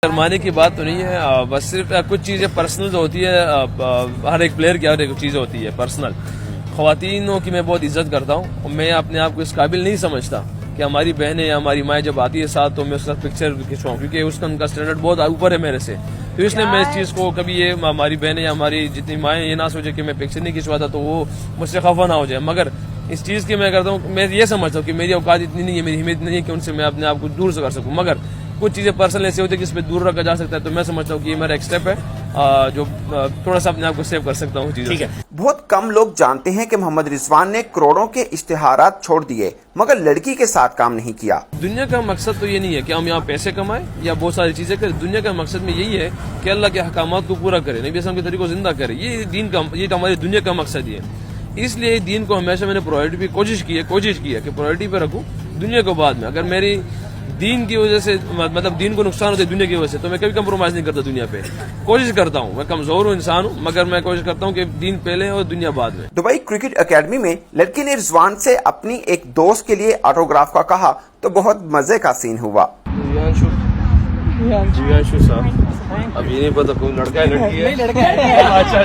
شرمانے کی بات تو نہیں ہے، بس صرف کچھ چیزیں پرسنل ہوتی ہے، ہر ایک پلیئر کی ہر ایک چیز ہوتی ہے پرسنل. خواتینوں کی میں بہت عزت کرتا ہوں اور میں اپنے آپ کو اس قابل نہیں سمجھتا کہ ہماری بہنیں یا ہماری مائیں جب آتی ہے ساتھ تو میں اس کا پکچر کھینچواؤں، کیونکہ اس کا ان کا اسٹینڈرڈ بہت اوپر ہے میرے سے. تو اس لیے میں اس چیز کو کبھی یہ ہماری بہنیں یا ہماری جتنی مائیں یہ نہ سوچے کہ میں پکچر نہیں کھینچواتا تو وہ مجھ سے خفا نہ ہو جائے. مگر اس چیز کی میں کرتا ہوں، میں یہ سمجھتا ہوں کہ میری اوقات اتنی نہیں ہے، میری ہمت نہیں ہے کہ ان سے میں اپنے آپ کو دور سے کر سکوں. مگر کچھ چیزیں پرسنل ایسے ہوتی ہیں کہ اس پہ دور رکھا جا سکتا ہے، تو میں سمجھتا ہوں کہ یہ میرا ایک اسٹیپ ہے جو تھوڑا سا اپنے آپ کو سیو کر سکتا ہوں چیزوں سے. بہت کم لوگ جانتے ہیں کہ محمد رضوان نے کروڑوں کے اشتہارات چھوڑ دیے مگر لڑکی کے ساتھ کام نہیں کیا. دنیا کا مقصد تو یہ نہیں ہے کہ ہم یہاں پیسے کمائیں یا بہت ساری چیزیں کریں. دنیا کا مقصد میں یہی ہے کہ اللہ کے احکامات کو پورا کرے، نبی اسلام کے طریقوں کو زندہ کرے. یہ دین کا، یہ ہماری دنیا کا مقصد یہ ہے. اس لیے دین کو ہمیشہ میں نے پرائورٹی پہ کوشش کی ہے کہ پرائورٹی پہ رکھوں دنیا کو بعد میں. اگر میری دین کی وجہ سے مطلب دین کو نقصان ہوتا ہے دنیا کی وجہ سے تو میں کبھی کمپرومائز نہیں کرتا دنیا پہ. کوشش کرتا ہوں، میں کمزور ہوں، انسان ہوں، مگر میں کوشش کرتا ہوں کہ دین پہلے اور دنیا بعد میں. دبئی کرکٹ اکیڈمی میں لڑکی نے رضوان سے اپنی ایک دوست کے لیے آٹوگراف کا کہا تو بہت مزے کا سین ہوا. جیانشو صاحب، اب یہ نہیں پتا کوئی لڑکا ہے لڑکی ہے. اچھا